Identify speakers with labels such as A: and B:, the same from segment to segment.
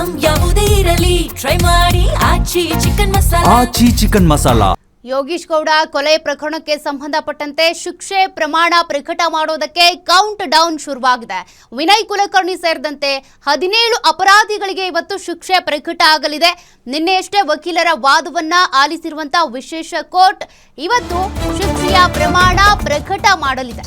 A: Item ಯಾವುದೇ ಇರಲಿ try ಮಾಡಿ ಆಚಿ ಚಿಕನ್ ಮಸಾಲಾ.
B: ಯೋಗೀಶ್ ಗೌಡ ಕೊಲೆ ಪ್ರಕರಣಕ್ಕೆ ಸಂಬಂಧಪಟ್ಟಂತೆ ಶಿಕ್ಷೆ ಪ್ರಮಾಣ ಪ್ರಕಟ ಮಾಡೋದಕ್ಕೆ ಕೌಂಟ್ ಡೌನ್ ಶುರುವಾಗಿದೆ. ವಿನಯ್ ಕುಲಕರ್ಣಿ ಸೇರಿದಂತೆ 17 ಅಪರಾಧಿಗಳಿಗೆ ಇವತ್ತು ಶಿಕ್ಷೆ ಪ್ರಕಟ ಆಗಲಿದೆ. ನಿನ್ನೆಯಷ್ಟೇ ವಕೀಲರ ವಾದವನ್ನ ಆಲಿಸಿರುವಂತಹ ವಿಶೇಷ ಕೋರ್ಟ್ ಇವತ್ತು ಶಿಕ್ಷೆಯ ಪ್ರಮಾಣ ಪ್ರಕಟ ಮಾಡಲಿದೆ.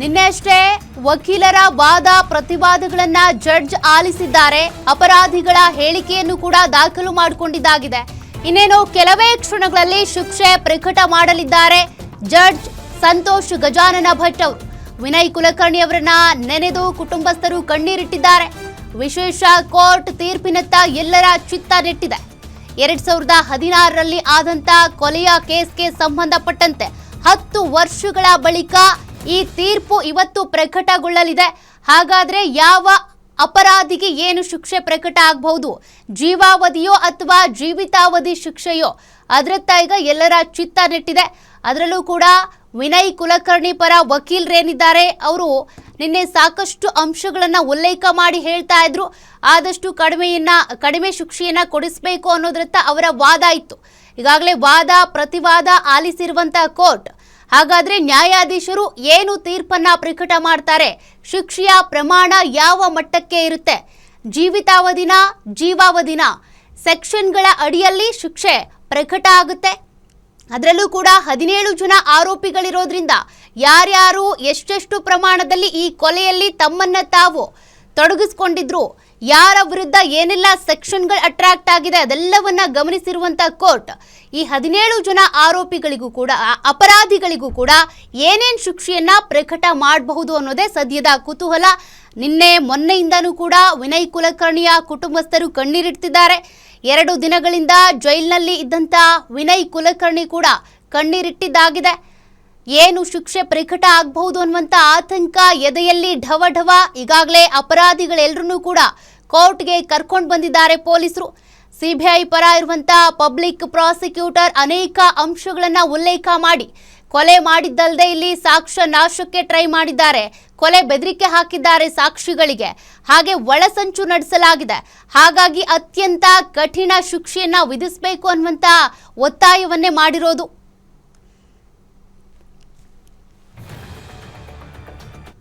B: ನಿನ್ನೆಯಷ್ಟೇ ವಕೀಲರ ವಾದ ಪ್ರತಿವಾದಗಳನ್ನ ಜಡ್ಜ್ ಆಲಿಸಿದ್ದಾರೆ. ಅಪರಾಧಿಗಳ ಹೇಳಿಕೆಯನ್ನು ಕೂಡ ದಾಖಲು ಮಾಡಿಕೊಂಡಿದ್ದಾಗಿದೆ. ಇನ್ನೇನು ಕೆಲವೇ ಕ್ಷಣಗಳಲ್ಲಿ ಶಿಕ್ಷೆ ಪ್ರಕಟ ಮಾಡಲಿದ್ದಾರೆ ಜಡ್ಜ್ ಸಂತೋಷ್ ಗಜಾನನ ಭಟ್ ಅವರು. ವಿನಯ್ ಕುಲಕರ್ಣಿ ಅವರನ್ನ ನೆನೆದು ಕುಟುಂಬಸ್ಥರು ಕಣ್ಣೀರಿಟ್ಟಿದ್ದಾರೆ. ವಿಶೇಷ ಕೋರ್ಟ್ ತೀರ್ಪಿನತ್ತ ಎಲ್ಲರ ಚಿತ್ತ ನೆಟ್ಟಿದೆ. 2016ರಲ್ಲಿ ಆದಂತ ಕೊಲೆಯ ಕೇಸ್ಗೆ ಸಂಬಂಧಪಟ್ಟಂತೆ 10 ವರ್ಷಗಳ ಬಳಿಕ ಈ ತೀರ್ಪು ಇವತ್ತು ಪ್ರಕಟಗೊಳ್ಳಲಿದೆ. ಹಾಗಾದ್ರೆ ಯಾವ ಅಪರಾಧಿಗೆ ಏನು ಶಿಕ್ಷೆ ಪ್ರಕಟ ಆಗಬಹುದು? ಜೀವಾವಧಿಯೋ ಅಥವಾ ಜೀವಿತಾವಧಿ ಶಿಕ್ಷೆಯೋ? ಅದರತ್ತ ಈಗ ಎಲ್ಲರ ಚಿತ್ತ ನೆಟ್ಟಿದೆ. ಅದರಲ್ಲೂ ಕೂಡ ವಿನಯ್ ಕುಲಕರ್ಣಿ ಪರ ವಕೀಲರೇನಿದ್ದಾರೆ ಅವರು ನಿನ್ನೆ ಸಾಕಷ್ಟು ಅಂಶಗಳನ್ನ ಉಲ್ಲೇಖ ಮಾಡಿ ಹೇಳ್ತಾ ಇದ್ರು. ಆದಷ್ಟು ಕಡಿಮೆ ಶಿಕ್ಷೆಯನ್ನ ಕೊಡಿಸಬೇಕು ಅನ್ನೋದ್ರತ್ತ ಅವರ ವಾದ ಇತ್ತು. ಈಗಾಗಲೇ ವಾದ ಪ್ರತಿವಾದ ಆಲಿಸಿರುವಂತಹ ಕೋರ್ಟ್ ಹಾಗಾದ್ರೆ ನ್ಯಾಯಾಧೀಶರು ಏನು ತೀರ್ಪನ್ನ ಪ್ರಕಟ ಮಾಡ್ತಾರೆ? ಶಿಕ್ಷೆಯ ಪ್ರಮಾಣ ಯಾವ ಮಟ್ಟಕ್ಕೆ ಇರುತ್ತೆ? ಜೀವಿತಾವಧಿನ ಜೀವಾವಧಿನ ಸೆಕ್ಷನ್ಗಳ ಅಡಿಯಲ್ಲಿ ಶಿಕ್ಷೆ ಪ್ರಕಟ ಆಗುತ್ತೆ. ಅದರಲ್ಲೂ ಕೂಡ 17 ಜನ ಆರೋಪಿಗಳಿರೋದ್ರಿಂದ ಯಾರ್ಯಾರು ಎಷ್ಟೆಷ್ಟು ಪ್ರಮಾಣದಲ್ಲಿ ಈ ಕೊಲೆಯಲ್ಲಿ ತಮ್ಮನ್ನ ತಾವು ತೊಡಗಿಸ್ಕೊಂಡಿದ್ರು, ಯಾರ ವಿರುದ್ಧ ಏನೆಲ್ಲ ಸೆಕ್ಷನ್ಗಳು ಅಟ್ರಾಕ್ಟ್ ಆಗಿದೆ ಅದೆಲ್ಲವನ್ನ ಗಮನಿಸಿರುವಂತಹ ಕೋರ್ಟ್ ಈ 17 ಜನ ಆರೋಪಿಗಳಿಗೂ ಕೂಡ ಅಪರಾಧಿಗಳಿಗೂ ಕೂಡ ಏನೇನು ಶಿಕ್ಷೆಯನ್ನ ಪ್ರಕಟ ಮಾಡಬಹುದು ಅನ್ನೋದೇ ಸದ್ಯದ ಕುತೂಹಲ. ಮೊನ್ನೆಯಿಂದನೂ ಕೂಡ ವಿನಯ್ ಕುಲಕರ್ಣಿಯ ಕುಟುಂಬಸ್ಥರು ಕಣ್ಣೀರಿಡ್ತಿದ್ದಾರೆ. 2 ದಿನಗಳಿಂದ ಜೈಲಿನಲ್ಲಿ ಇದ್ದಂತ ವಿನಯ್ ಕುಲಕರ್ಣಿ ಕೂಡ ಕಣ್ಣೀರಿಟ್ಟಿದ್ದಾಗಿದೆ. ಏನು ಶಿಕ್ಷೆ ಪ್ರಕಟ ಆಗಬಹುದು ಅನ್ನುವಂಥ ಆತಂಕ ಎದೆಯಲ್ಲಿ ಢವ. ಈಗಾಗಲೇ ಅಪರಾಧಿಗಳೆಲ್ಲರನ್ನೂ ಕೂಡ ಕೋರ್ಟ್ಗೆ ಕರ್ಕೊಂಡು ಬಂದಿದ್ದಾರೆ ಪೊಲೀಸರು. ಸಿಬಿಐ ಪರ ಇರುವಂತಹ ಪಬ್ಲಿಕ್ ಪ್ರಾಸಿಕ್ಯೂಟರ್ ಅನೇಕ ಅಂಶಗಳನ್ನ ಉಲ್ಲೇಖ ಮಾಡಿ ಕೊಲೆ ಮಾಡಿದ್ದಲ್ಲದೆ ಇಲ್ಲಿ ಸಾಕ್ಷ್ಯ ನಾಶಕ್ಕೆ ಟ್ರೈ ಮಾಡಿದ್ದಾರೆ, ಕೊಲೆ ಬೆದರಿಕೆ ಹಾಕಿದ್ದಾರೆ ಸಾಕ್ಷಿಗಳಿಗೆ, ಹಾಗೆ ಒಳಸಂಚು ನಡೆಸಲಾಗಿದೆ. ಹಾಗಾಗಿ ಅತ್ಯಂತ ಕಠಿಣ ಶಿಕ್ಷೆಯನ್ನ ವಿಧಿಸಬೇಕು ಅನ್ನುವಂತ ಒತ್ತಾಯವನ್ನೇ ಮಾಡಿರೋದು.